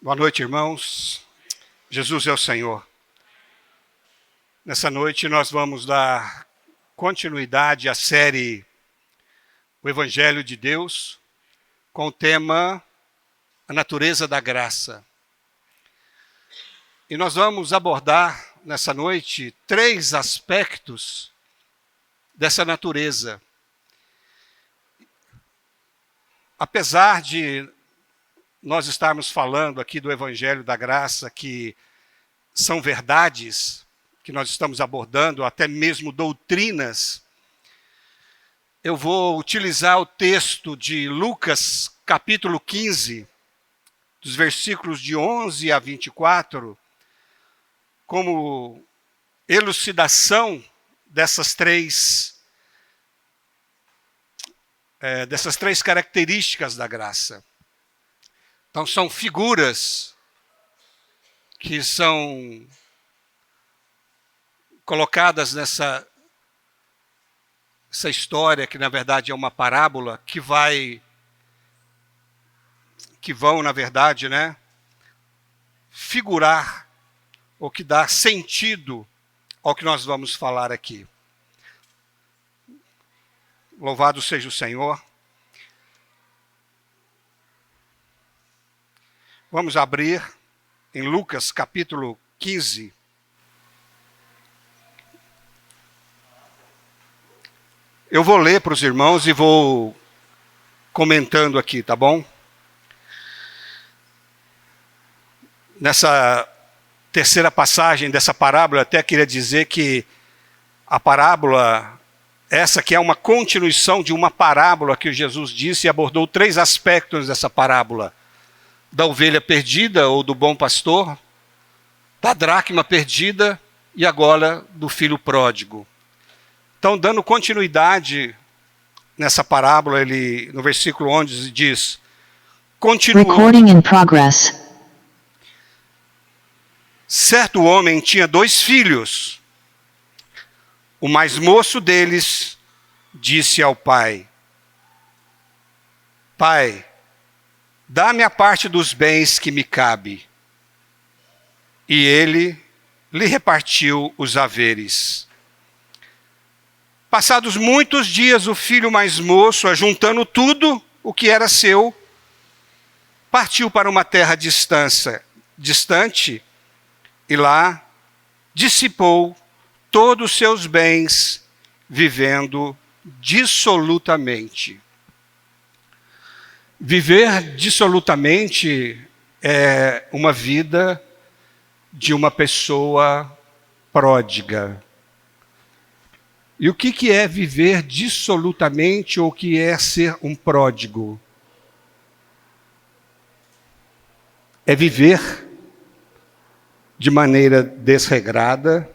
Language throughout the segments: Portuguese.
Boa noite, irmãos. Jesus é o Senhor. Nessa noite nós vamos dar continuidade à série O Evangelho de Deus, com o tema A Natureza da Graça. E nós vamos abordar nessa noite 3 aspectos dessa natureza. Apesar de nós estarmos falando aqui do Evangelho da Graça, que são verdades que nós estamos abordando, até mesmo doutrinas, eu vou utilizar o texto de Lucas, capítulo 15, dos versículos de 11 a 24, como elucidação dessas três características da graça. Então, são figuras que são colocadas nessa história, que na verdade é uma parábola, que vão, na verdade, figurar, ou que dá sentido ao que nós vamos falar aqui. Louvado seja o Senhor. Vamos abrir em Lucas capítulo 15. Eu vou ler para os irmãos e vou comentando aqui, tá bom? Nessa terceira passagem dessa parábola, eu até queria dizer que a parábola, essa que é uma continuação de uma parábola que Jesus disse e abordou 3 aspectos dessa parábola. Da ovelha perdida ou do bom pastor, da dracma perdida e agora do filho pródigo. Então, dando continuidade nessa parábola, ele no versículo 11 diz: Recording in progress. Certo homem tinha 2 filhos. O mais moço deles disse ao pai: Pai, dá-me a parte dos bens que me cabe. E ele lhe repartiu os haveres. Passados muitos dias, o filho mais moço, ajuntando tudo o que era seu, partiu para uma terra distante e lá dissipou todos os seus bens, vivendo dissolutamente. Viver dissolutamente é uma vida de uma pessoa pródiga. E o que é viver dissolutamente ou o que é ser um pródigo? É viver de maneira desregrada,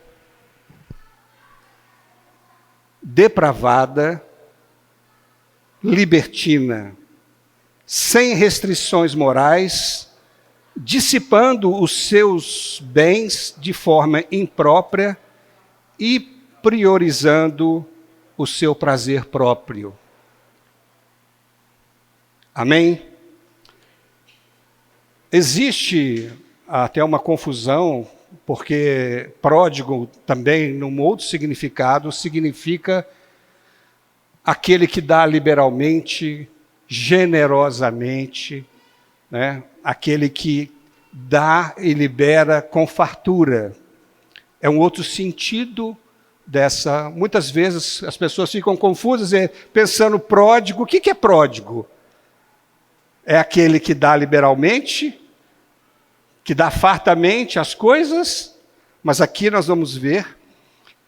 depravada, libertina, sem restrições morais, dissipando os seus bens de forma imprópria e priorizando o seu prazer próprio. Amém? Existe até uma confusão, porque pródigo também, num outro significado, significa aquele que dá liberalmente, generosamente, aquele que dá e libera com fartura. É um outro sentido dessa. Muitas vezes as pessoas ficam confusas pensando pródigo. O que é pródigo? É aquele que dá liberalmente, que dá fartamente as coisas, mas aqui nós vamos ver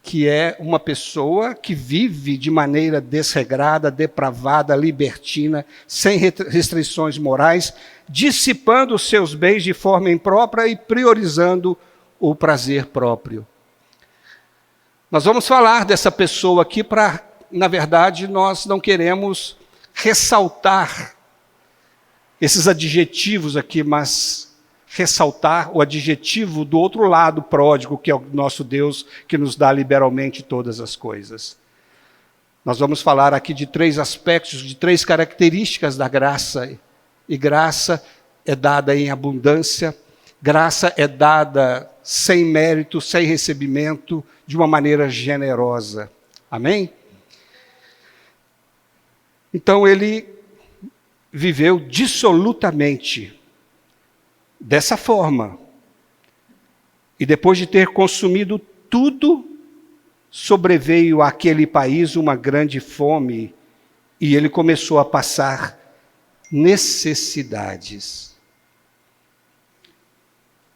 que é uma pessoa que vive de maneira desregrada, depravada, libertina, sem restrições morais, dissipando os seus bens de forma imprópria e priorizando o prazer próprio. Nós vamos falar dessa pessoa aqui na verdade, nós não queremos ressaltar esses adjetivos aqui, mas ressaltar o adjetivo do outro lado pródigo, que é o nosso Deus, que nos dá liberalmente todas as coisas. Nós vamos falar aqui de 3 aspectos, de 3 características da graça. E graça é dada em abundância, graça é dada sem mérito, sem recebimento, de uma maneira generosa. Amém? Então ele viveu dissolutamente dessa forma. E depois de ter consumido tudo, sobreveio àquele país uma grande fome e ele começou a passar necessidades.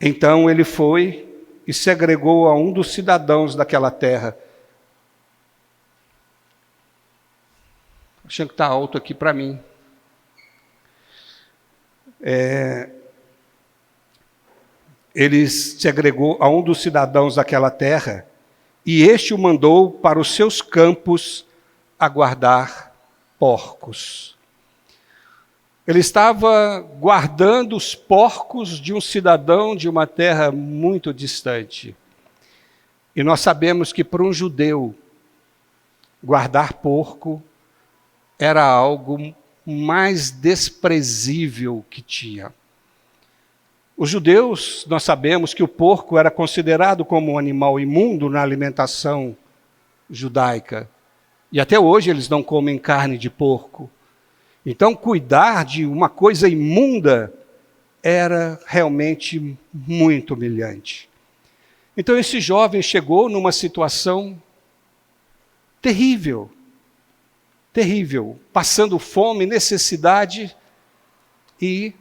Então ele foi e se agregou a um dos cidadãos daquela terra. Achando que está alto aqui para mim. Ele se agregou a um dos cidadãos daquela terra, e este o mandou para os seus campos a guardar porcos. Ele estava guardando os porcos de um cidadão de uma terra muito distante. E nós sabemos que para um judeu, guardar porco era algo mais desprezível que tinha. Os judeus, nós sabemos que o porco era considerado como um animal imundo na alimentação judaica. E até hoje eles não comem carne de porco. Então, cuidar de uma coisa imunda era realmente muito humilhante. Então, esse jovem chegou numa situação terrível, terrível, passando fome, necessidade e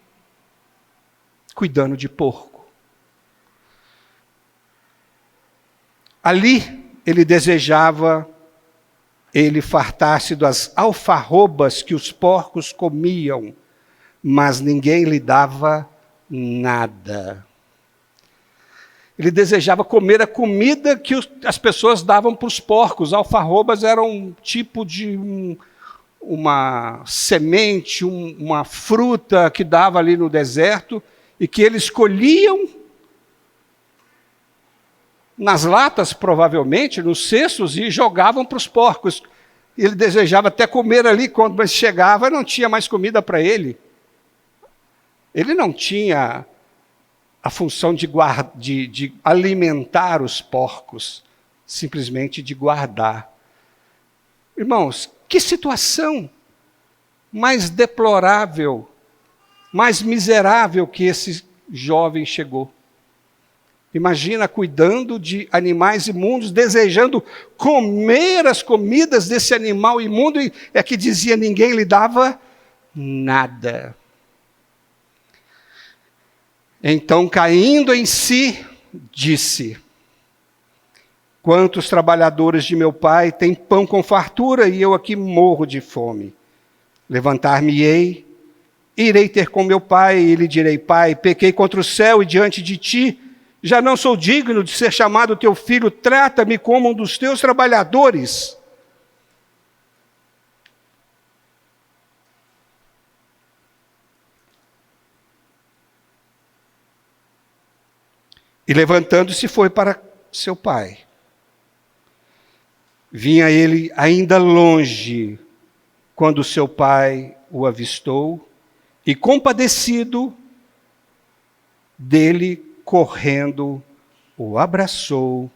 cuidando de porco. Ali ele desejava fartar-se das alfarrobas que os porcos comiam, mas ninguém lhe dava nada. Ele desejava comer a comida que as pessoas davam para os porcos. Alfarrobas eram um tipo de uma semente, uma fruta que dava ali no deserto, e que eles colhiam nas latas, provavelmente, nos cestos, e jogavam para os porcos. Ele desejava até comer ali, quando ele chegava, não tinha mais comida para ele. Ele não tinha a função de alimentar os porcos, simplesmente de guardar. Irmãos, que situação mais deplorável, mais miserável que esse jovem chegou. Imagina cuidando de animais imundos, desejando comer as comidas desse animal imundo, e é que dizia, ninguém lhe dava nada. Então, caindo em si, disse: quantos trabalhadores de meu pai têm pão com fartura, e eu aqui morro de fome. Levantar-me-ei, irei ter com meu pai, e lhe direi: pai, pequei contra o céu e diante de ti, já não sou digno de ser chamado teu filho, trata-me como um dos teus trabalhadores. E levantando-se foi para seu pai. Vinha ele ainda longe, quando seu pai o avistou, e compadecido dele, correndo, o abraçou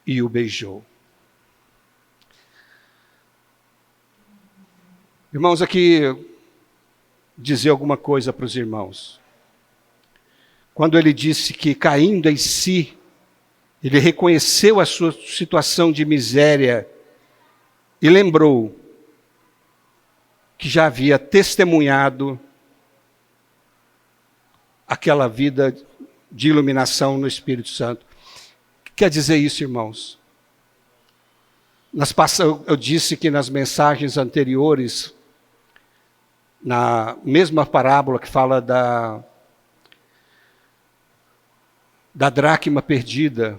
e o beijou. Irmãos, aqui dizer alguma coisa para os irmãos. Quando ele disse que, caindo em si, ele reconheceu a sua situação de miséria e lembrou que já havia testemunhado aquela vida de iluminação no Espírito Santo. O que quer dizer isso, irmãos? Eu disse que nas mensagens anteriores, na mesma parábola que fala da dracma perdida,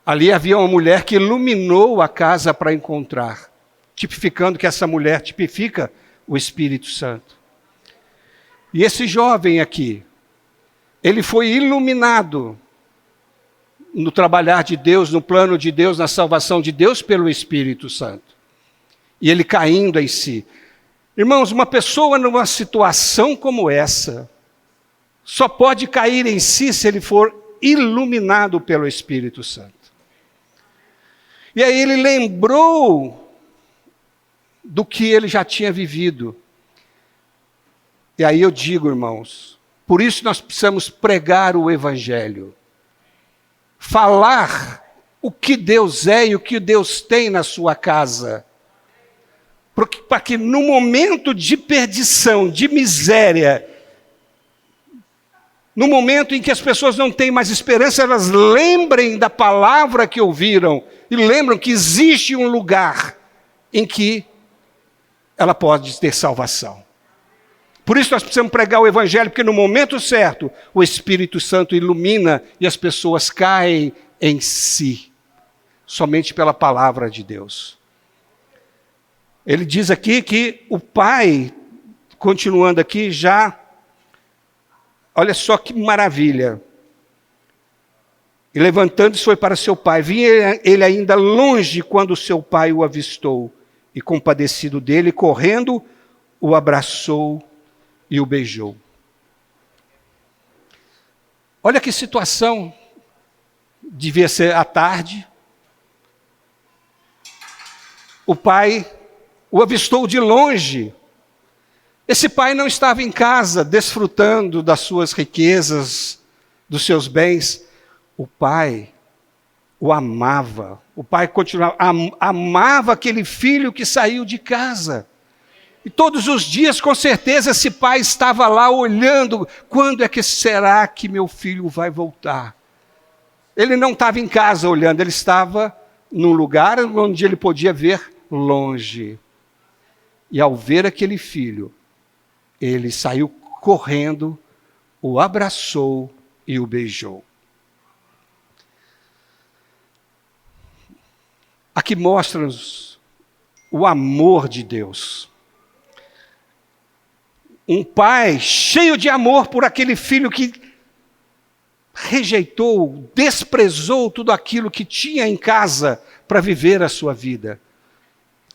ali havia uma mulher que iluminou a casa para encontrar, tipificando que essa mulher tipifica o Espírito Santo. E esse jovem aqui, ele foi iluminado no trabalhar de Deus, no plano de Deus, na salvação de Deus pelo Espírito Santo. E ele caindo em si. Irmãos, uma pessoa numa situação como essa, só pode cair em si se ele for iluminado pelo Espírito Santo. E aí ele lembrou do que ele já tinha vivido. E aí eu digo, irmãos, por isso nós precisamos pregar o Evangelho. Falar o que Deus é e o que Deus tem na sua casa. Para que no momento de perdição, de miséria, no momento em que as pessoas não têm mais esperança, elas lembrem da palavra que ouviram e lembram que existe um lugar em que ela pode ter salvação. Por isso nós precisamos pregar o Evangelho, porque no momento certo o Espírito Santo ilumina e as pessoas caem em si, somente pela palavra de Deus. Ele diz aqui que o pai, continuando aqui, já... Olha só que maravilha. E levantando-se foi para seu pai. Vinha ele ainda longe quando seu pai o avistou. E compadecido dele, correndo, o abraçou e o beijou. Olha que situação. Devia ser à tarde. O pai o avistou de longe. Esse pai não estava em casa, desfrutando das suas riquezas, dos seus bens. O pai o amava. O pai continuava, amava aquele filho que saiu de casa. E todos os dias, com certeza, esse pai estava lá olhando, quando é que será que meu filho vai voltar? Ele não estava em casa olhando, ele estava num lugar onde ele podia ver longe. E ao ver aquele filho, ele saiu correndo, o abraçou e o beijou. Aqui mostra-nos o amor de Deus. Um pai cheio de amor por aquele filho que rejeitou, desprezou tudo aquilo que tinha em casa para viver a sua vida.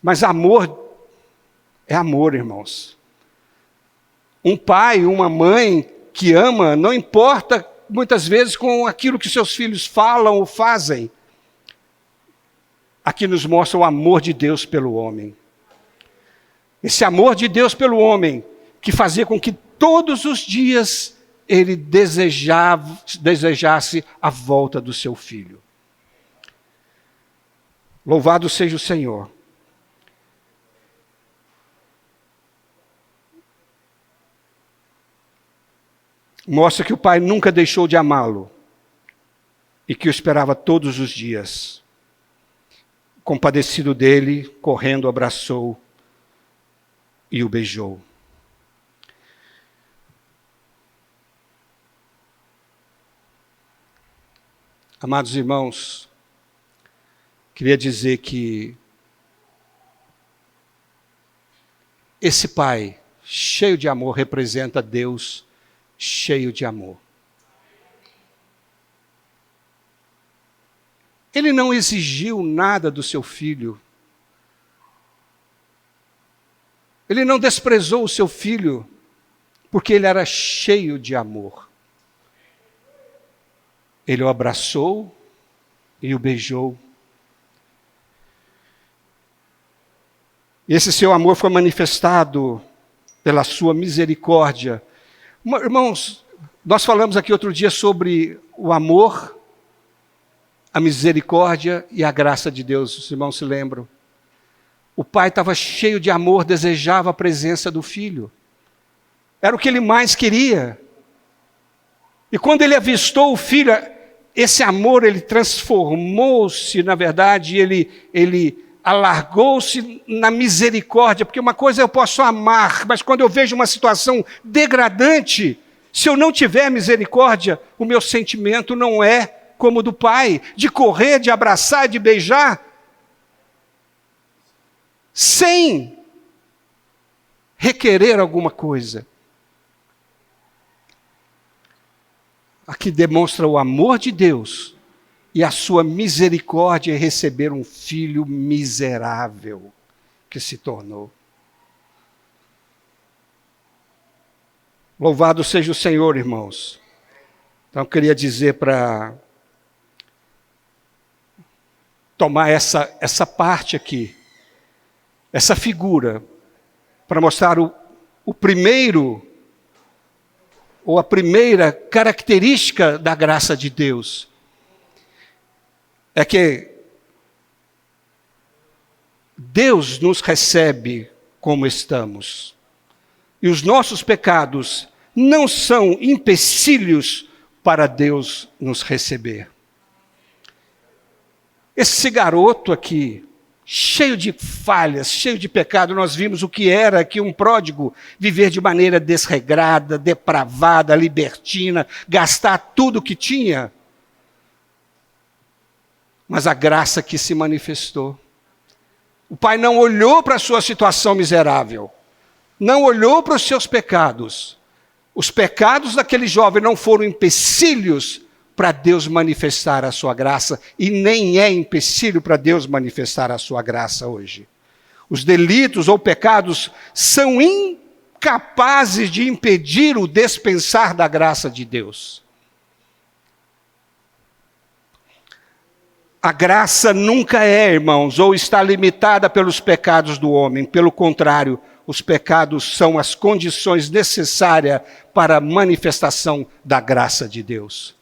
Mas amor é amor, irmãos. Um pai, uma mãe que ama, não importa muitas vezes com aquilo que seus filhos falam ou fazem. Aqui nos mostra o amor de Deus pelo homem. Esse amor de Deus pelo homem, que fazia com que todos os dias ele desejasse a volta do seu filho. Louvado seja o Senhor. Mostra que o pai nunca deixou de amá-lo e que o esperava todos os dias. Compadecido dele, correndo, abraçou e o beijou. Amados irmãos, queria dizer que esse pai cheio de amor representa Deus cheio de amor. Ele não exigiu nada do seu filho. Ele não desprezou o seu filho, porque ele era cheio de amor. Ele o abraçou e o beijou. Esse seu amor foi manifestado pela sua misericórdia. Irmãos, nós falamos aqui outro dia sobre o amor, a misericórdia e a graça de Deus. Os irmãos se lembram? O pai estava cheio de amor, desejava a presença do filho. Era o que ele mais queria. E quando ele avistou o filho, esse amor, ele transformou-se, na verdade, ele alargou-se na misericórdia, porque uma coisa eu posso amar, mas quando eu vejo uma situação degradante, se eu não tiver misericórdia, o meu sentimento não é como o do pai, de correr, de abraçar, de beijar, sem requerer alguma coisa. Aqui demonstra o amor de Deus e a sua misericórdia em receber um filho miserável que se tornou. Louvado seja o Senhor, irmãos. Então, eu queria dizer para tomar essa parte aqui, essa figura, para mostrar o primeiro, ou a primeira característica da graça de Deus. É que Deus nos recebe como estamos. E os nossos pecados não são empecilhos para Deus nos receber. Esse garoto aqui, cheio de falhas, cheio de pecado, nós vimos o que era aqui um pródigo, viver de maneira desregrada, depravada, libertina, gastar tudo que tinha. Mas a graça que se manifestou. O pai não olhou para a sua situação miserável, não olhou para os seus pecados. Os pecados daquele jovem não foram empecilhos para Deus manifestar a sua graça, e nem é empecilho para Deus manifestar a sua graça hoje. Os delitos ou pecados são incapazes de impedir o dispensar da graça de Deus. A graça nunca é, irmãos, ou está limitada pelos pecados do homem. Pelo contrário, os pecados são as condições necessárias para a manifestação da graça de Deus.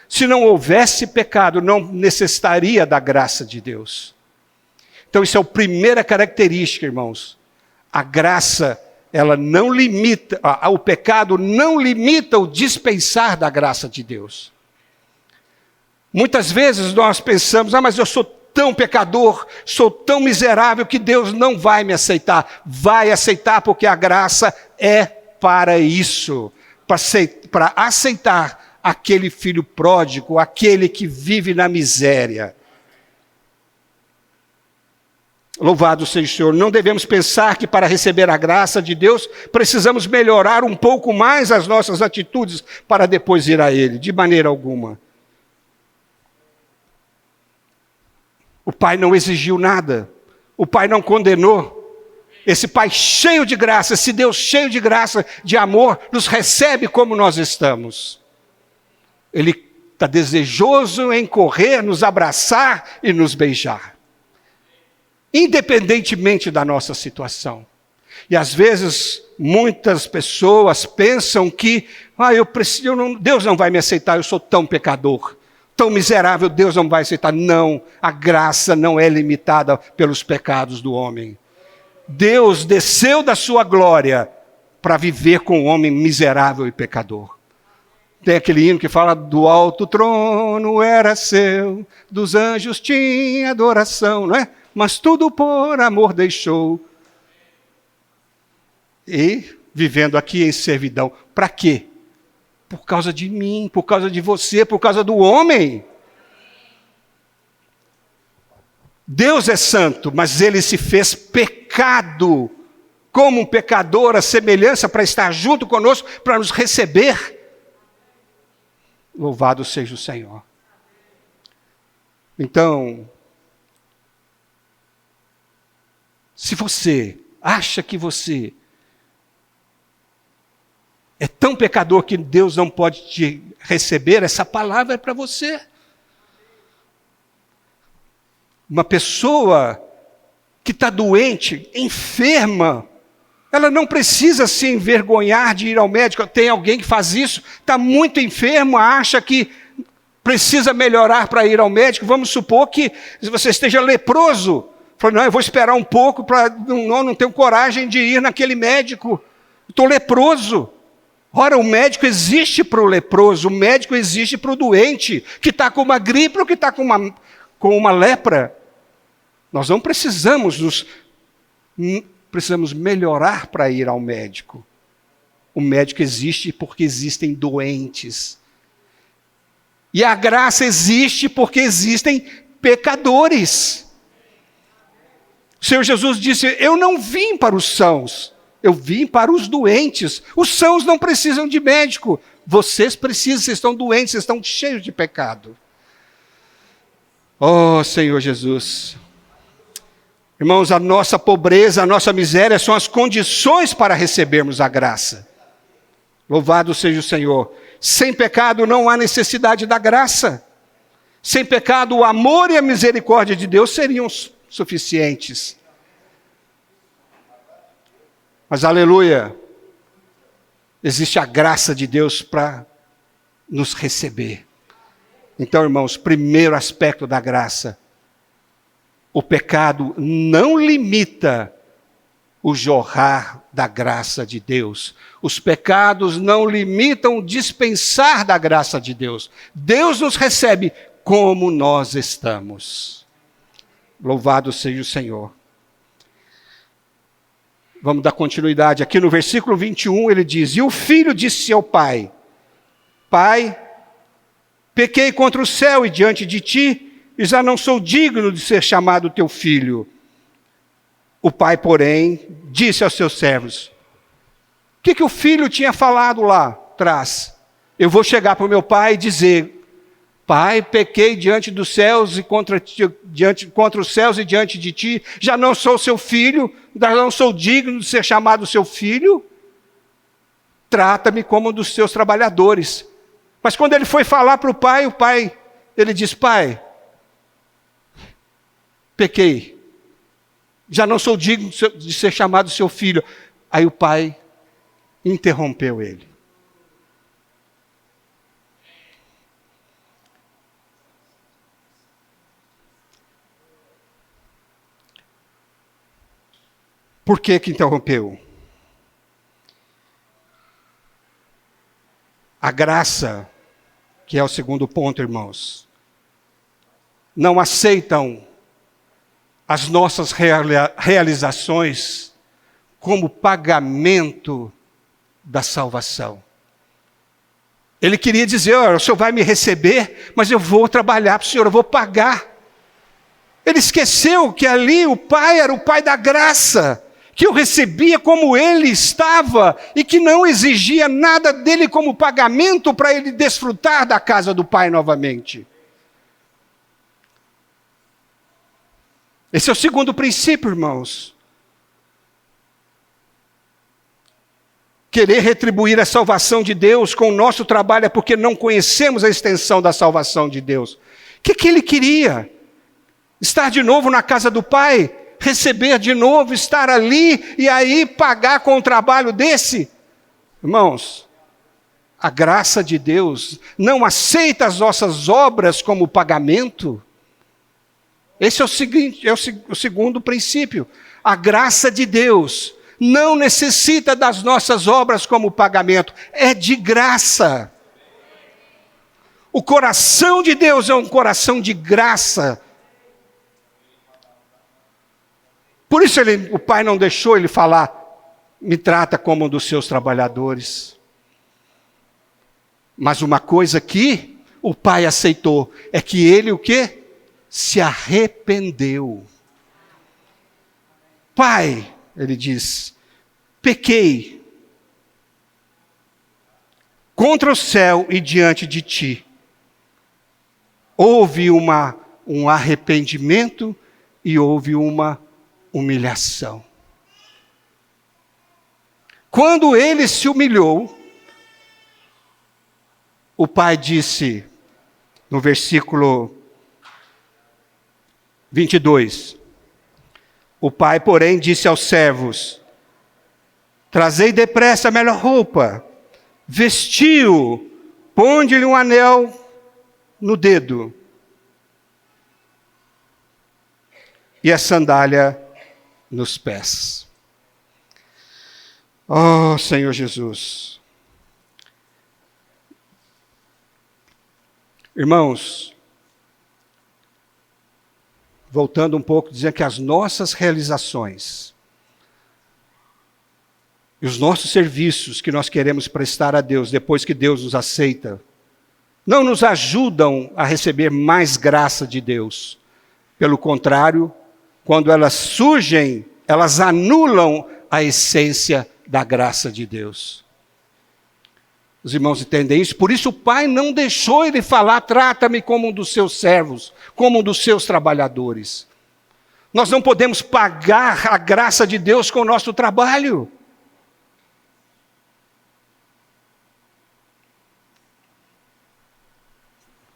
Se não houvesse pecado, não necessitaria da graça de Deus. Então, isso é a primeira característica, irmãos. A graça, ela não limita, o pecado não limita o dispensar da graça de Deus. Muitas vezes nós pensamos, mas eu sou tão pecador, sou tão miserável que Deus não vai me aceitar. Vai aceitar porque a graça é para isso, para aceitar aquele filho pródigo, aquele que vive na miséria. Louvado seja o Senhor. Não devemos pensar que para receber a graça de Deus, precisamos melhorar um pouco mais as nossas atitudes para depois ir a Ele, de maneira alguma. O pai não exigiu nada, o pai não condenou. Esse pai cheio de graça, esse Deus cheio de graça, de amor, nos recebe como nós estamos. Ele está desejoso em correr, nos abraçar e nos beijar. Independentemente da nossa situação. E às vezes, muitas pessoas pensam que Deus não vai me aceitar, eu sou tão pecador. Tão miserável, Deus não vai aceitar. Não, a graça não é limitada pelos pecados do homem. Deus desceu da sua glória para viver com o homem miserável e pecador. Tem aquele hino que fala, do alto trono era seu, dos anjos tinha adoração, não é? Mas tudo por amor deixou. E vivendo aqui em servidão, para quê? Por causa de mim, por causa de você, por causa do homem. Deus é santo, mas Ele se fez pecado, como um pecador, a semelhança, para estar junto conosco, para nos receber. Louvado seja o Senhor. Então, se você acha que você é tão pecador que Deus não pode te receber, essa palavra é para você. Uma pessoa que está doente, enferma, ela não precisa se envergonhar de ir ao médico. Tem alguém que faz isso, está muito enfermo, acha que precisa melhorar para ir ao médico. Vamos supor que você esteja leproso. Fala, não, eu vou esperar um pouco, não tenho coragem de ir naquele médico. Estou leproso. Ora, o médico existe para o leproso, o médico existe para o doente, que está com uma gripe ou que está com uma lepra. Nós não precisamos melhorar para ir ao médico. O médico existe porque existem doentes. E a graça existe porque existem pecadores. O Senhor Jesus disse, eu não vim para os sãos, eu vim para os doentes. Os sãos não precisam de médico. Vocês precisam, vocês estão doentes, vocês estão cheios de pecado. Oh, Senhor Jesus. Irmãos, a nossa pobreza, a nossa miséria são as condições para recebermos a graça. Louvado seja o Senhor. Sem pecado não há necessidade da graça. Sem pecado, o amor e a misericórdia de Deus seriam suficientes. Mas, aleluia, existe a graça de Deus para nos receber. Então, irmãos, primeiro aspecto da graça. O pecado não limita o jorrar da graça de Deus. Os pecados não limitam o dispensar da graça de Deus. Deus nos recebe como nós estamos. Louvado seja o Senhor. Vamos dar continuidade. Aqui no versículo 21 ele diz: E o filho disse ao pai: Pai, pequei contra o céu e diante de ti, e já não sou digno de ser chamado teu filho. O pai, porém, disse aos seus servos: O que o filho tinha falado lá atrás? Eu vou chegar para o meu pai e dizer: Pai, pequei diante dos céus e contra os céus e diante de ti, já não sou seu filho, já não sou digno de ser chamado seu filho. Trata-me como um dos seus trabalhadores. Mas quando ele foi falar para o pai, ele diz: Pai, pequei. Já não sou digno de ser chamado seu filho. Aí o pai interrompeu ele. Por que interrompeu? A graça, que é o segundo ponto, irmãos, não aceitam as nossas realizações como pagamento da salvação. Ele queria dizer: o senhor vai me receber, mas eu vou trabalhar para o senhor, eu vou pagar. Ele esqueceu que ali o pai era o pai da graça, que o recebia como ele estava e que não exigia nada dele como pagamento para ele desfrutar da casa do pai novamente. Esse é o segundo princípio, irmãos. Querer retribuir a salvação de Deus com o nosso trabalho é porque não conhecemos a extensão da salvação de Deus. O que ele queria? Estar de novo na casa do Pai? Receber de novo, estar ali e aí pagar com um trabalho desse? Irmãos, a graça de Deus não aceita as nossas obras como pagamento. Esse é o segundo princípio. A graça de Deus não necessita das nossas obras como pagamento, é de graça. O coração de Deus é um coração de graça. Por isso o pai não deixou ele falar: me trata como um dos seus trabalhadores. Mas uma coisa que o pai aceitou é que ele o quê? Se arrependeu. Pai, ele diz, pequei contra o céu e diante de ti. Houve um arrependimento e houve uma humilhação. Quando ele se humilhou, o pai disse, no versículo 22, o pai, porém, disse aos servos: trazei depressa a melhor roupa, vestiu, ponde-lhe um anel no dedo e a sandália nos pés. Oh, Senhor Jesus. Irmãos, voltando um pouco, dizer que as nossas realizações e os nossos serviços que nós queremos prestar a Deus depois que Deus nos aceita, não nos ajudam a receber mais graça de Deus. Pelo contrário, quando elas surgem, elas anulam a essência da graça de Deus. Os irmãos entendem isso? Por isso o pai não deixou ele falar: trata-me como um dos seus servos, como um dos seus trabalhadores. Nós não podemos pagar a graça de Deus com o nosso trabalho.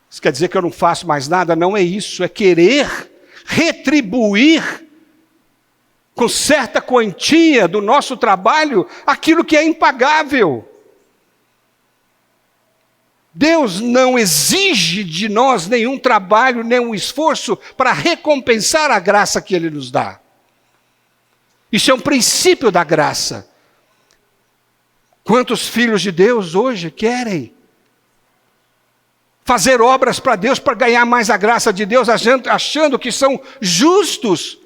Isso quer dizer que eu não faço mais nada? Não é isso, é querer retribuir com certa quantia do nosso trabalho aquilo que é impagável. Deus não exige de nós nenhum trabalho, nenhum esforço para recompensar a graça que Ele nos dá. Isso é um princípio da graça. Quantos filhos de Deus hoje querem fazer obras para Deus, para ganhar mais a graça de Deus, achando que são justos,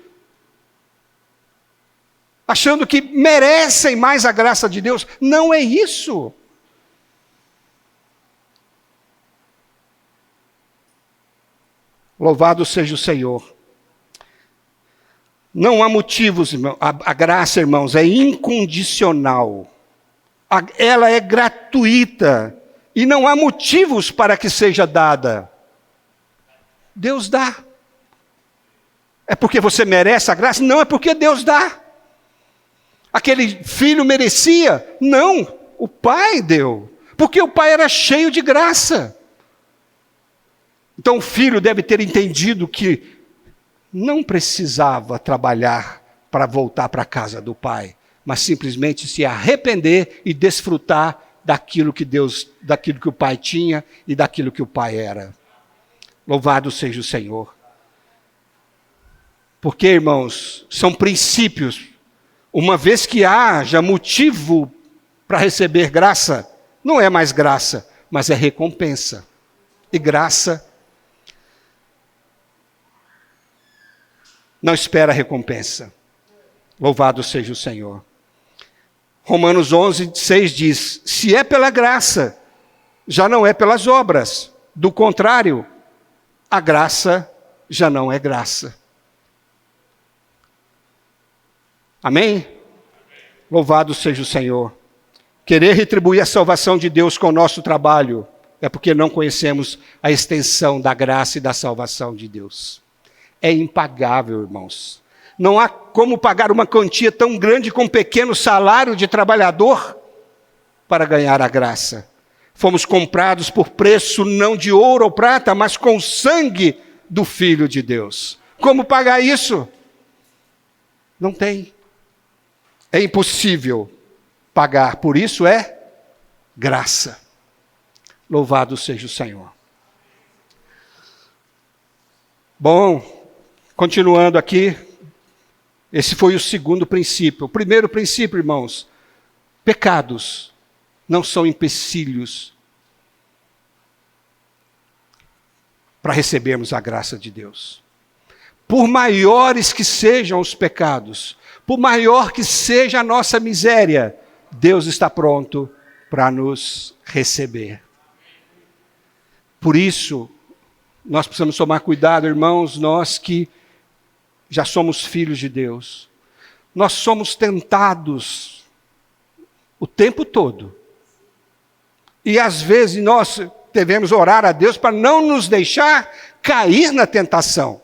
achando que merecem mais a graça de Deus? Não é isso. Louvado seja o Senhor. Não há motivos, irmão. A graça, irmãos, é incondicional. Ela é gratuita. E não há motivos para que seja dada. Deus dá. É porque você merece a graça? Não, é porque Deus dá. Aquele filho merecia? Não, o pai deu. Porque o pai era cheio de graça. Então o filho deve ter entendido que não precisava trabalhar para voltar para a casa do pai, mas simplesmente se arrepender e desfrutar daquilo que o pai tinha e daquilo que o pai era. Louvado seja o Senhor. Porque, irmãos, são princípios. Uma vez que haja motivo para receber graça, não é mais graça, mas é recompensa. E graça não espera recompensa. Louvado seja o Senhor. Romanos 11:6 diz: se é pela graça, já não é pelas obras. Do contrário, a graça já não é graça. Amém? Louvado seja o Senhor. Querer retribuir a salvação de Deus com o nosso trabalho é porque não conhecemos a extensão da graça e da salvação de Deus. É impagável, irmãos. Não há como pagar uma quantia tão grande com um pequeno salário de trabalhador para ganhar a graça. Fomos comprados por preço não de ouro ou prata, mas com o sangue do Filho de Deus. Como pagar isso? Não tem. É impossível pagar, por isso é graça. Louvado seja o Senhor. Bom, continuando aqui, esse foi o segundo princípio. O primeiro princípio, irmãos, pecados não são empecilhos para recebermos a graça de Deus. Por maiores que sejam os pecados, por maior que seja a nossa miséria, Deus está pronto para nos receber. Por isso, nós precisamos tomar cuidado, irmãos, nós que já somos filhos de Deus. Nós somos tentados o tempo todo. E às vezes nós devemos orar a Deus para não nos deixar cair na tentação.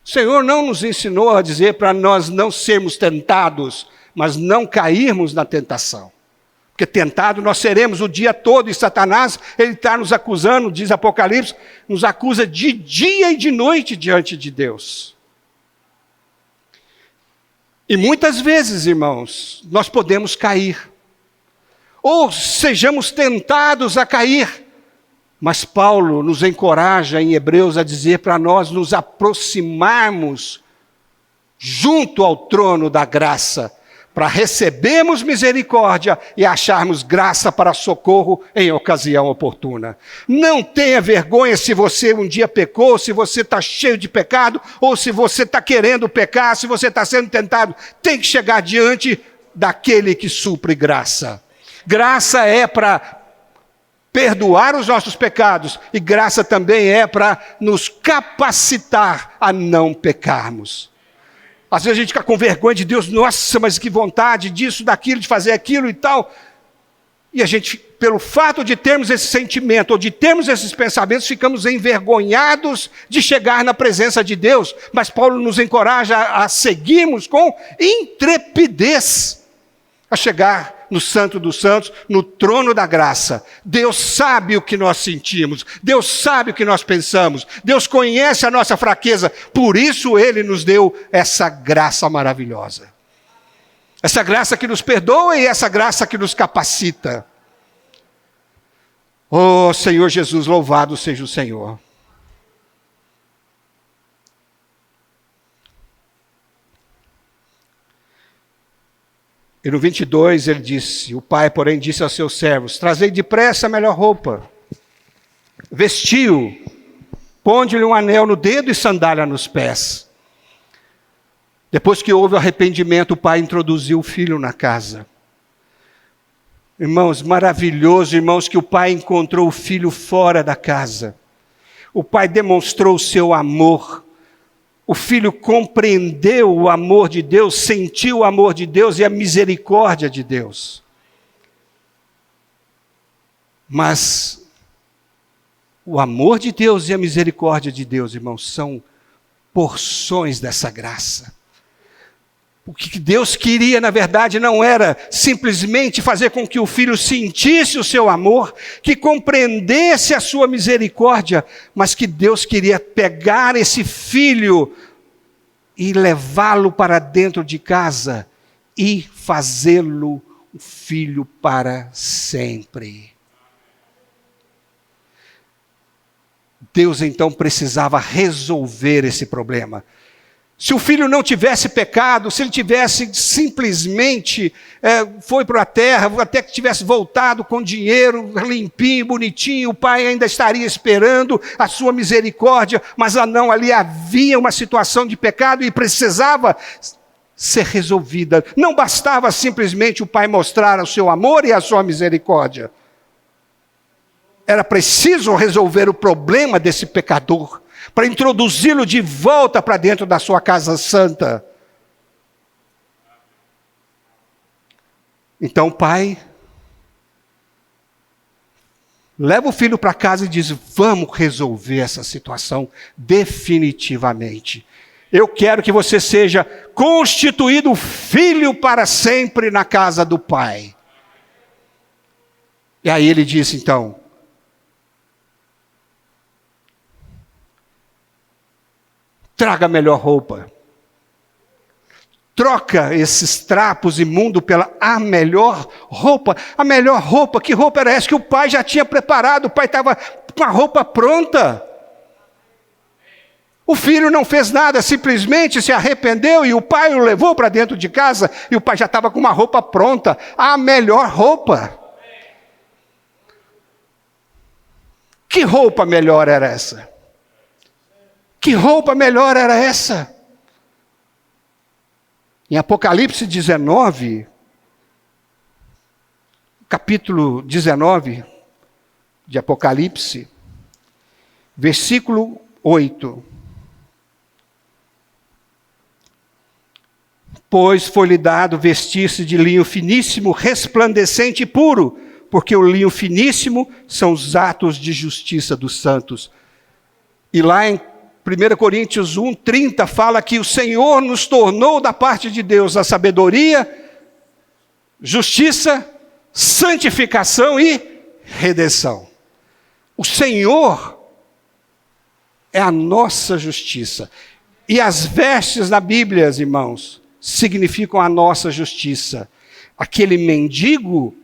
O Senhor não nos ensinou a dizer para nós não sermos tentados, mas não cairmos na tentação. Porque tentado nós seremos o dia todo, e Satanás, ele está nos acusando, diz Apocalipse, nos acusa de dia e de noite diante de Deus. E muitas vezes, irmãos, nós podemos cair. Ou sejamos tentados a cair. Mas Paulo nos encoraja em Hebreus a dizer para nós nos aproximarmos junto ao trono da graça, para recebermos misericórdia e acharmos graça para socorro em ocasião oportuna. Não tenha vergonha se você um dia pecou, se você está cheio de pecado, ou se você está querendo pecar, se você está sendo tentado. Tem que chegar diante daquele que supre graça. Graça é para perdoar os nossos pecados, e graça também é para nos capacitar a não pecarmos. Às vezes a gente fica com vergonha de Deus, nossa, mas que vontade disso, daquilo, de fazer aquilo e tal. E a gente, pelo fato de termos esse sentimento, ou de termos esses pensamentos, ficamos envergonhados de chegar na presença de Deus. Mas Paulo nos encoraja a seguirmos com intrepidez, a chegar no Santo dos Santos, no trono da graça. Deus sabe o que nós sentimos, Deus sabe o que nós pensamos, Deus conhece a nossa fraqueza, por isso Ele nos deu essa graça maravilhosa. Essa graça que nos perdoa e essa graça que nos capacita. Oh, Senhor Jesus, louvado seja o Senhor. E no 22 ele disse, o pai, porém, disse aos seus servos, trazei depressa a melhor roupa, vestiu, ponde-lhe um anel no dedo e sandália nos pés. Depois que houve o arrependimento, o pai introduziu o filho na casa. Irmãos, maravilhoso, irmãos, que o pai encontrou o filho fora da casa. O pai demonstrou o seu amor. O filho compreendeu o amor de Deus, sentiu o amor de Deus e a misericórdia de Deus. Mas o amor de Deus e a misericórdia de Deus, irmãos, são porções dessa graça. O que Deus queria, na verdade, não era simplesmente fazer com que o filho sentisse o seu amor, que compreendesse a sua misericórdia, mas que Deus queria pegar esse filho e levá-lo para dentro de casa e fazê-lo um filho para sempre. Deus então precisava resolver esse problema. Se o filho não tivesse pecado, se ele tivesse simplesmente foi para a terra, até que tivesse voltado com dinheiro limpinho, bonitinho, o pai ainda estaria esperando a sua misericórdia, mas não, ali havia uma situação de pecado e precisava ser resolvida. Não bastava simplesmente o pai mostrar o seu amor e a sua misericórdia. Era preciso resolver o problema desse pecador, para introduzi-lo de volta para dentro da sua casa santa. Então o pai leva o filho para casa e diz, vamos resolver essa situação definitivamente. Eu quero que você seja constituído filho para sempre na casa do pai. E aí ele disse então, traga a melhor roupa. Troca esses trapos imundos pela a melhor roupa. A melhor roupa, que roupa era essa que o pai já tinha preparado? O pai estava com a roupa pronta. O filho não fez nada, simplesmente se arrependeu e o pai o levou para dentro de casa e o pai já estava com uma roupa pronta. A melhor roupa. Que roupa melhor era essa? Que roupa melhor era essa? Em Apocalipse 19, capítulo 19 de Apocalipse, versículo 8. Pois foi-lhe dado vestir-se de linho finíssimo, resplandecente e puro, porque o linho finíssimo são os atos de justiça dos santos. E lá em 1 Coríntios 1:30 fala que o Senhor nos tornou da parte de Deus a sabedoria, justiça, santificação e redenção. O Senhor é a nossa justiça. E as vestes na Bíblia, irmãos, significam a nossa justiça. Aquele mendigo,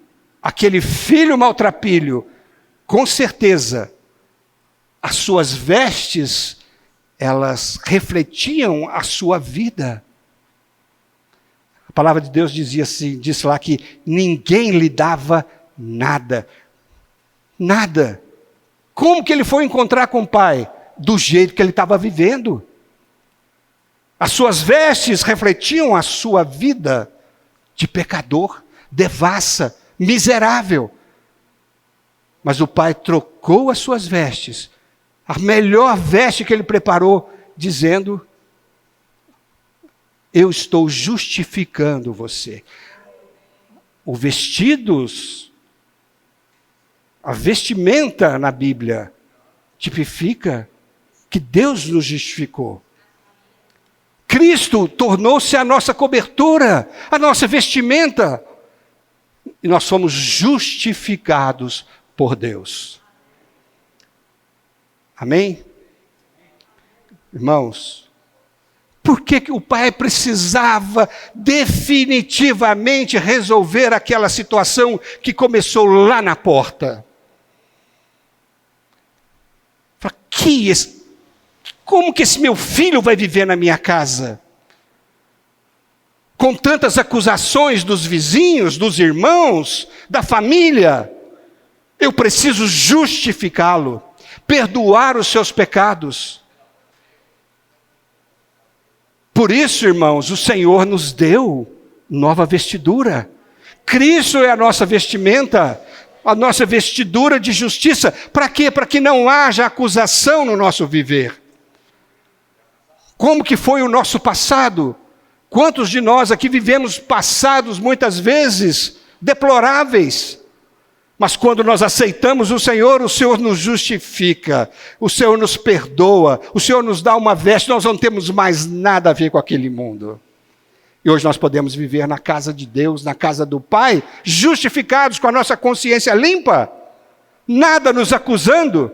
aquele filho maltrapilho, com certeza, as suas vestes elas refletiam a sua vida. A palavra de Deus dizia assim, diz lá que ninguém lhe dava nada. Nada. Como que ele foi encontrar com o pai? Do jeito que ele estava vivendo. As suas vestes refletiam a sua vida de pecador, devassa, miserável. Mas o pai trocou as suas vestes, a melhor veste que ele preparou, dizendo, eu estou justificando você. Os vestidos, a vestimenta na Bíblia, tipifica que Deus nos justificou. Cristo tornou-se a nossa cobertura, a nossa vestimenta. E nós somos justificados por Deus. Amém? Irmãos, por que o pai precisava definitivamente resolver aquela situação que começou lá na porta? Como que esse meu filho vai viver na minha casa? Com tantas acusações dos vizinhos, dos irmãos, da família. Eu preciso justificá-lo, perdoar os seus pecados. Por isso, irmãos, o Senhor nos deu nova vestidura. Cristo é a nossa vestimenta, a nossa vestidura de justiça. Para quê? Para que não haja acusação no nosso viver. Como que foi o nosso passado? Quantos de nós aqui vivemos passados muitas vezes deploráveis? Mas quando nós aceitamos o Senhor nos justifica, o Senhor nos perdoa, o Senhor nos dá uma veste, nós não temos mais nada a ver com aquele mundo. E hoje nós podemos viver na casa de Deus, na casa do Pai, justificados com a nossa consciência limpa, nada nos acusando.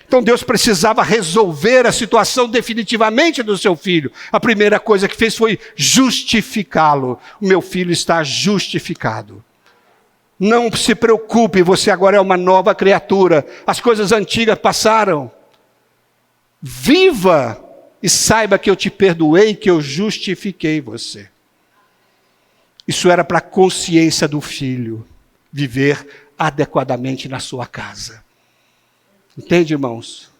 Então Deus precisava resolver a situação definitivamente do seu filho. A primeira coisa que fez foi justificá-lo. O meu filho está justificado. Não se preocupe, você agora é uma nova criatura. As coisas antigas passaram. Viva e saiba que eu te perdoei, que eu justifiquei você. Isso era para a consciência do filho, viver adequadamente na sua casa. Entende, irmãos?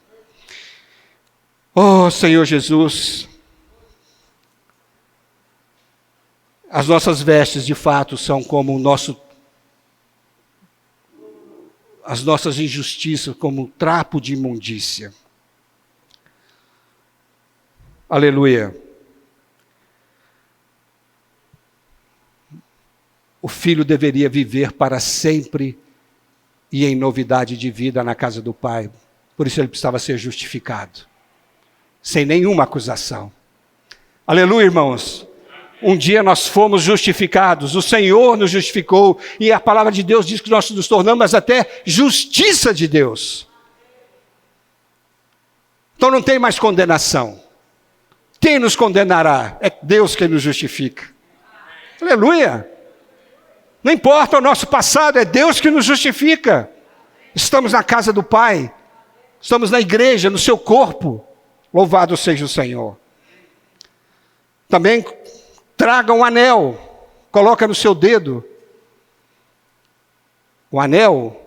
Oh, Senhor Jesus, as nossas vestes, de fato, são como as nossas injustiças, como um trapo de imundícia. Aleluia. O filho deveria viver para sempre e em novidade de vida na casa do Pai. Por isso ele precisava ser justificado, sem nenhuma acusação. Aleluia, irmãos. Um dia nós fomos justificados, o Senhor nos justificou, e a palavra de Deus diz que nós nos tornamos até justiça de Deus. Então não tem mais condenação. Quem nos condenará? É Deus quem nos justifica. Aleluia. Não importa o nosso passado, é Deus que nos justifica. Estamos na casa do Pai, estamos na igreja, no seu corpo. Louvado seja o Senhor. Também traga um anel, coloca no seu dedo. O anel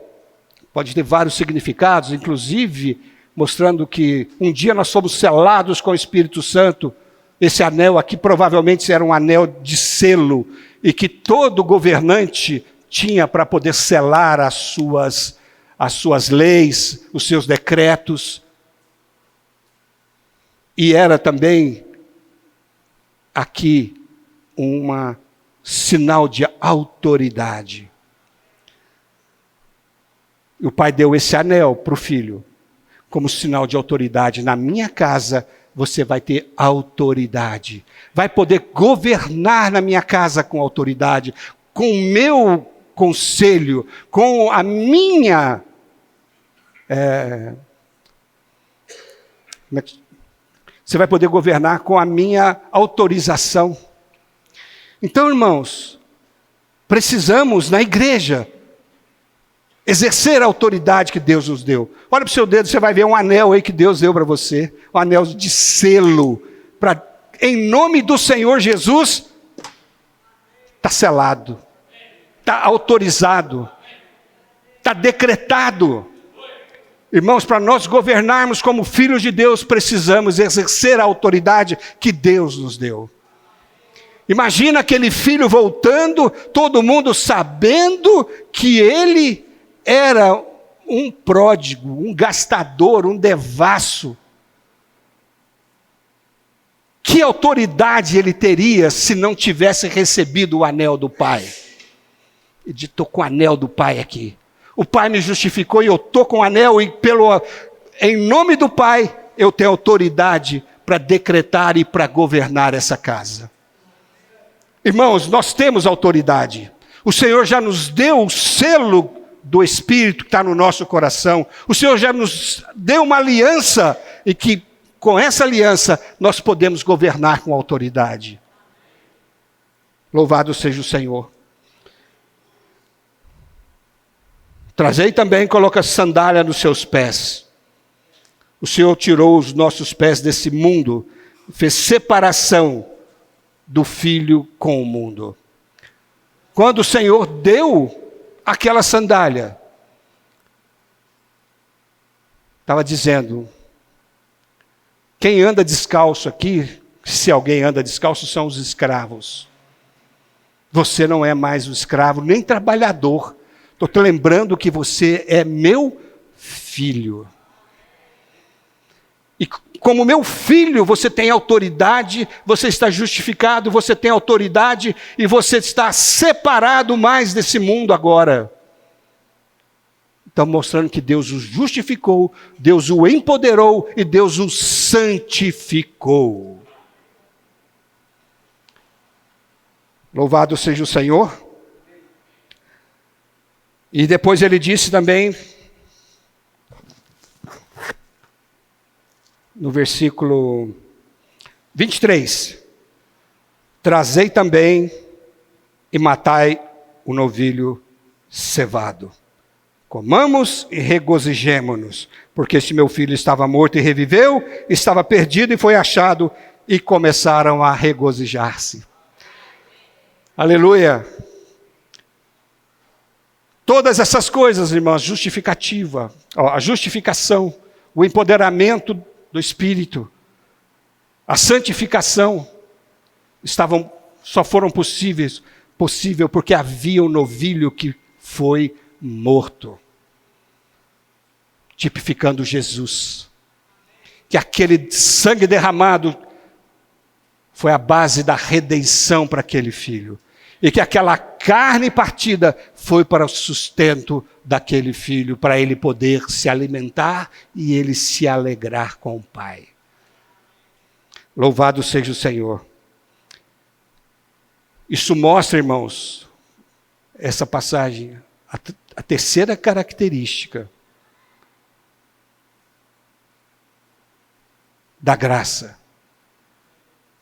pode ter vários significados, inclusive mostrando que um dia nós somos selados com o Espírito Santo. Esse anel aqui provavelmente era um anel de selo, e que todo governante tinha para poder selar as suas leis, os seus decretos. E era também aqui um sinal de autoridade. E o pai deu esse anel para o filho, como sinal de autoridade. Na minha casa você vai ter autoridade. Vai poder governar na minha casa com autoridade, com o meu conselho, com a minha... Você vai poder governar com a minha autorização. Então, irmãos, precisamos, na igreja, exercer a autoridade que Deus nos deu. Olha para o seu dedo, você vai ver um anel aí que Deus deu para você. Um anel de selo. Em nome do Senhor Jesus, está selado. Está autorizado. Está decretado. Irmãos, para nós governarmos como filhos de Deus, precisamos exercer a autoridade que Deus nos deu. Imagina aquele filho voltando, todo mundo sabendo que ele era um pródigo, um gastador, um devasso. Que autoridade ele teria se não tivesse recebido o anel do Pai? Ele disse, estou com o anel do Pai aqui. O Pai me justificou e eu estou com o anel, e em nome do Pai eu tenho autoridade para decretar e para governar essa casa. Irmãos, nós temos autoridade. O Senhor já nos deu o selo do Espírito que está no nosso coração. O Senhor já nos deu uma aliança e que com essa aliança nós podemos governar com autoridade. Louvado seja o Senhor. Trazei também, coloca sandália nos seus pés. O Senhor tirou os nossos pés desse mundo, fez separação do Filho com o mundo. Quando o Senhor deu aquela sandália, estava dizendo, quem anda descalço aqui, se alguém anda descalço, são os escravos. Você não é mais um escravo, nem trabalhador. Estou te lembrando que você é meu filho. E como meu filho, você tem autoridade, você está justificado, você tem autoridade e você está separado mais desse mundo agora. Então, mostrando que Deus o justificou, Deus o empoderou e Deus o santificou. Louvado seja o Senhor. E depois ele disse também, no versículo 23, trazei também e matai o novilho cevado. Comamos e regozijemo-nos, porque este meu filho estava morto e reviveu, estava perdido e foi achado, e começaram a regozijar-se. Aleluia! Todas essas coisas, irmãos, a justificação, o empoderamento do Espírito, a santificação, só foram possível porque havia um novilho que foi morto, tipificando Jesus. Que aquele sangue derramado foi a base da redenção para aquele filho. E que aquela carne partida foi para o sustento daquele filho, para ele poder se alimentar e ele se alegrar com o Pai. Louvado seja o Senhor. Isso mostra, irmãos, essa passagem, a terceira característica da graça.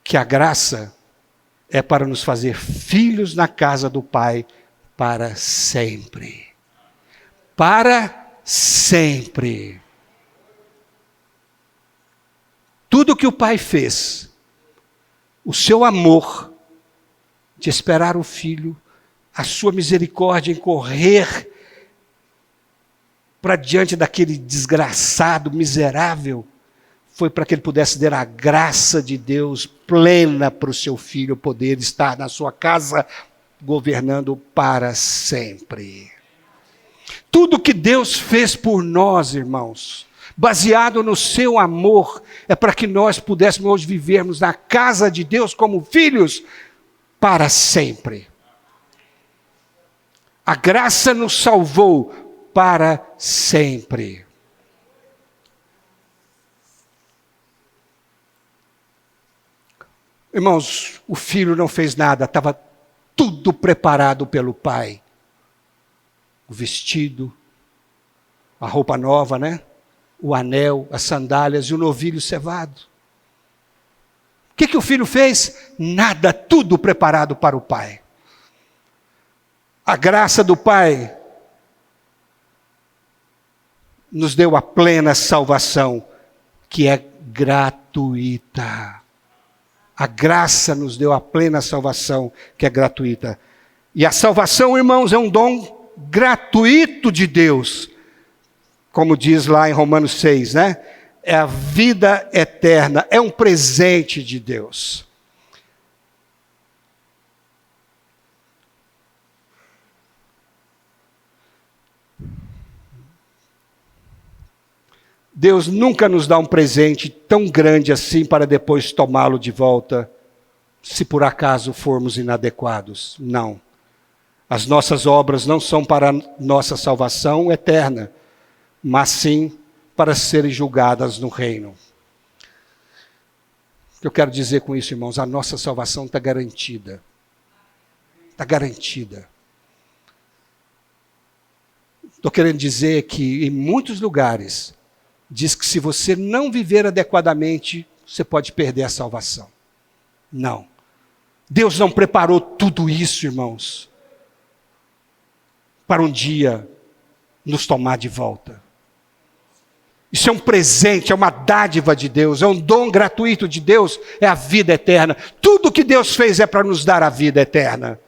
Que a graça é para nos fazer filhos na casa do Pai para sempre. Para sempre. Tudo que o Pai fez, o seu amor de esperar o Filho, a sua misericórdia em correr para diante daquele desgraçado, miserável, foi para que ele pudesse dar a graça de Deus plena para o seu filho poder estar na sua casa, governando para sempre. Tudo que Deus fez por nós, irmãos, baseado no seu amor, é para que nós pudéssemos hoje vivermos na casa de Deus como filhos para sempre. A graça nos salvou para sempre. Irmãos, o filho não fez nada, estava tudo preparado pelo pai. O vestido, a roupa nova, né? O anel, as sandálias e o novilho cevado. O que o filho fez? Nada, tudo preparado para o pai. A graça do pai nos deu a plena salvação, que é gratuita. A graça nos deu a plena salvação, que é gratuita. E a salvação, irmãos, é um dom gratuito de Deus. Como diz lá em Romanos 6, né? É a vida eterna, é um presente de Deus. Deus nunca nos dá um presente tão grande assim para depois tomá-lo de volta, se por acaso formos inadequados. Não. As nossas obras não são para nossa salvação eterna, mas sim para serem julgadas no reino. O que eu quero dizer com isso, irmãos? A nossa salvação está garantida. Está garantida. Estou querendo dizer que em muitos lugares diz que se você não viver adequadamente, você pode perder a salvação. Não. Deus não preparou tudo isso, irmãos, para um dia nos tomar de volta. Isso é um presente, é uma dádiva de Deus, é um dom gratuito de Deus, é a vida eterna. Tudo que Deus fez é para nos dar a vida eterna.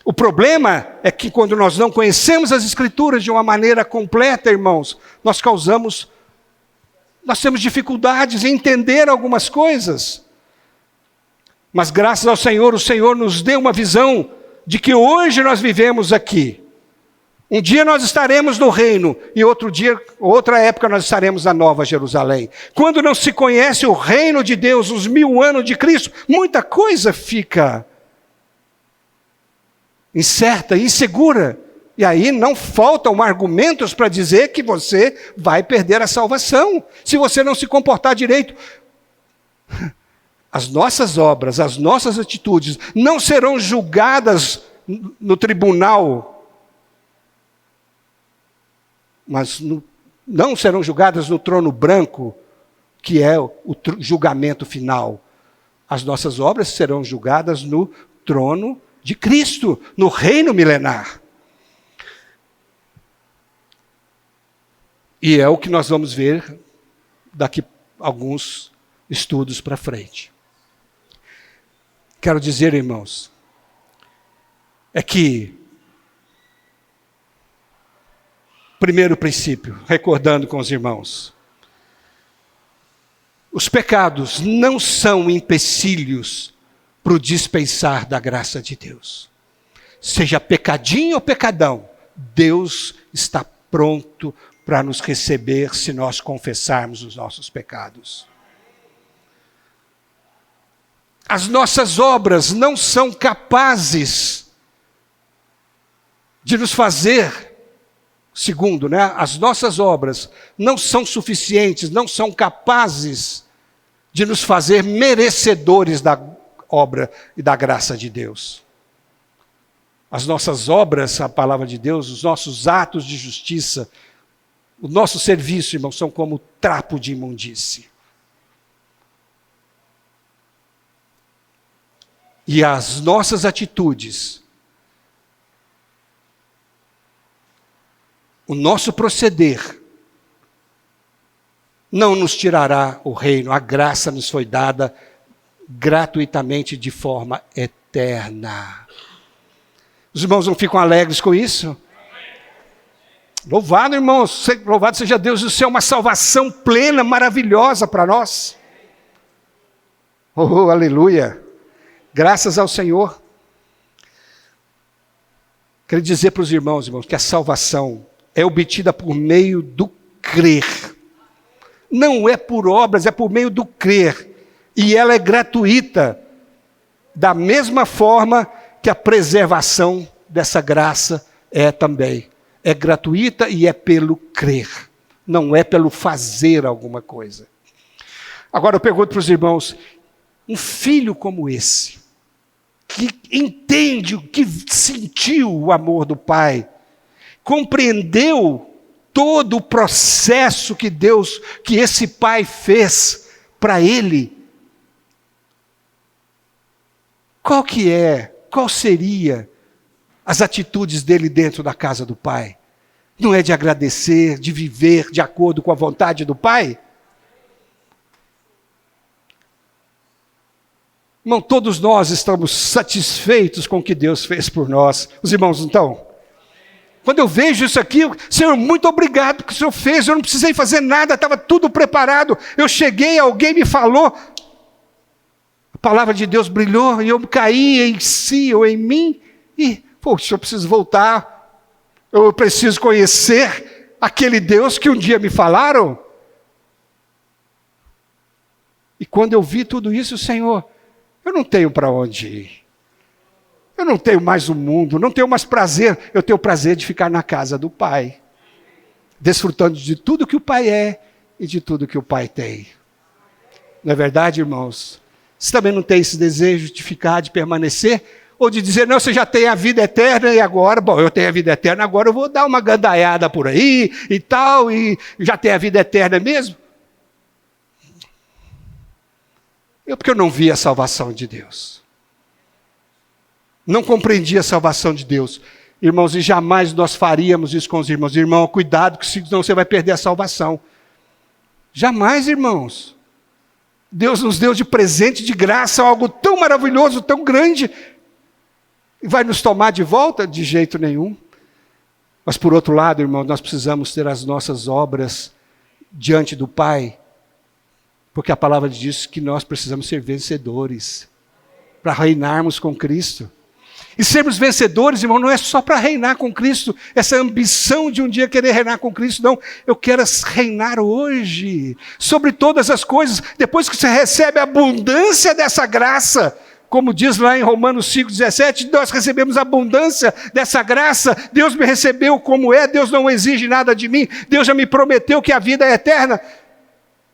O problema é que quando nós não conhecemos as Escrituras de uma maneira completa, irmãos, nós temos dificuldades em entender algumas coisas. Mas graças ao Senhor, o Senhor nos deu uma visão de que hoje nós vivemos aqui. Um dia nós estaremos no reino e outro dia, outra época nós estaremos na Nova Jerusalém. Quando não se conhece o reino de Deus, os 1000 anos de Cristo, muita coisa fica incerta, insegura. E aí não faltam argumentos para dizer que você vai perder a salvação, se você não se comportar direito. As nossas obras, as nossas atitudes não serão julgadas no tribunal, mas não serão julgadas no trono branco, que é o julgamento final. As nossas obras serão julgadas no trono de Cristo, no reino milenar. E é o que nós vamos ver daqui a alguns estudos para frente. Quero dizer, irmãos, é que primeiro princípio, recordando com os irmãos, os pecados não são empecilhos para o dispensar da graça de Deus. Seja pecadinho ou pecadão, Deus está pronto para nos receber se nós confessarmos os nossos pecados. As nossas obras não são capazes de nos fazer, segundo, as nossas obras não são suficientes, não são capazes de nos fazer merecedores da obra e da graça de Deus. As nossas obras, a palavra de Deus, os nossos atos de justiça, o nosso serviço, irmãos, são como trapo de imundície. E as nossas atitudes, o nosso proceder, não nos tirará o reino. A graça nos foi dada gratuitamente de forma eterna. Os irmãos não ficam alegres com isso? Louvado, irmãos, louvado seja Deus, isso é uma salvação plena, maravilhosa para nós. Oh, aleluia! Graças ao Senhor. Quero dizer para os irmãos, que a salvação é obtida por meio do crer. Não é por obras, é por meio do crer. E ela é gratuita, da mesma forma que a preservação dessa graça é também. É gratuita e é pelo crer. Não é pelo fazer alguma coisa. Agora eu pergunto para os irmãos, um filho como esse, que entende, que sentiu o amor do Pai, compreendeu todo o processo que esse Pai fez para ele, qual seria as atitudes dele dentro da casa do Pai? Não é de agradecer, de viver de acordo com a vontade do Pai? Irmão, todos nós estamos satisfeitos com o que Deus fez por nós. Os irmãos não estão? Quando eu vejo isso aqui, Senhor, muito obrigado porque o Senhor fez, eu não precisei fazer nada, estava tudo preparado. Eu cheguei, alguém me falou, a palavra de Deus brilhou e eu caí em si ou em mim e, poxa, eu preciso voltar, eu preciso conhecer aquele Deus que um dia me falaram. E quando eu vi tudo isso, Senhor, eu não tenho para onde ir. Eu não tenho mais o mundo, não tenho mais prazer. Eu tenho o prazer de ficar na casa do Pai, desfrutando de tudo que o Pai é e de tudo que o Pai tem. Não é verdade, irmãos? Você também não tem esse desejo de ficar, de permanecer? Ou de dizer, não, você já tem a vida eterna e agora, bom, eu tenho a vida eterna, agora eu vou dar uma gandaiada por aí e tal, e já tenho a vida eterna mesmo. Porque eu não vi a salvação de Deus. Não compreendi a salvação de Deus. Irmãos, e jamais nós faríamos isso com os irmãos. Irmão, cuidado, que senão você vai perder a salvação. Jamais, irmãos. Deus nos deu de presente, de graça, algo tão maravilhoso, tão grande. E vai nos tomar de volta? De jeito nenhum. Mas por outro lado, irmãos, nós precisamos ter as nossas obras diante do Pai. Porque a palavra diz que nós precisamos ser vencedores. Para reinarmos com Cristo. E sermos vencedores, irmão, não é só para reinar com Cristo, essa ambição de um dia querer reinar com Cristo, não. Eu quero reinar hoje, sobre todas as coisas, depois que você recebe a abundância dessa graça, como diz lá em Romanos 5,17, nós recebemos a abundância dessa graça, Deus me recebeu como é, Deus não exige nada de mim, Deus já me prometeu que a vida é eterna,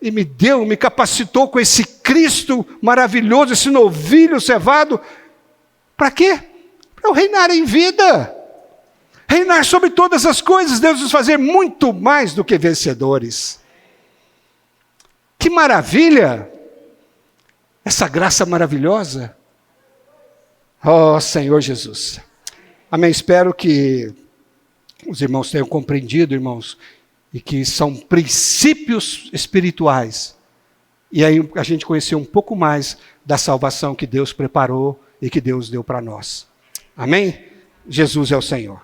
e me capacitou com esse Cristo maravilhoso, esse novilho cevado, para quê? Para eu reinar em vida, reinar sobre todas as coisas, Deus nos fazer muito mais do que vencedores. Que maravilha, essa graça maravilhosa. Oh Senhor Jesus, amém, espero que os irmãos tenham compreendido, irmãos, e que são princípios espirituais, e aí a gente conheceu um pouco mais da salvação que Deus preparou e que Deus deu para nós. Amém? Jesus é o Senhor.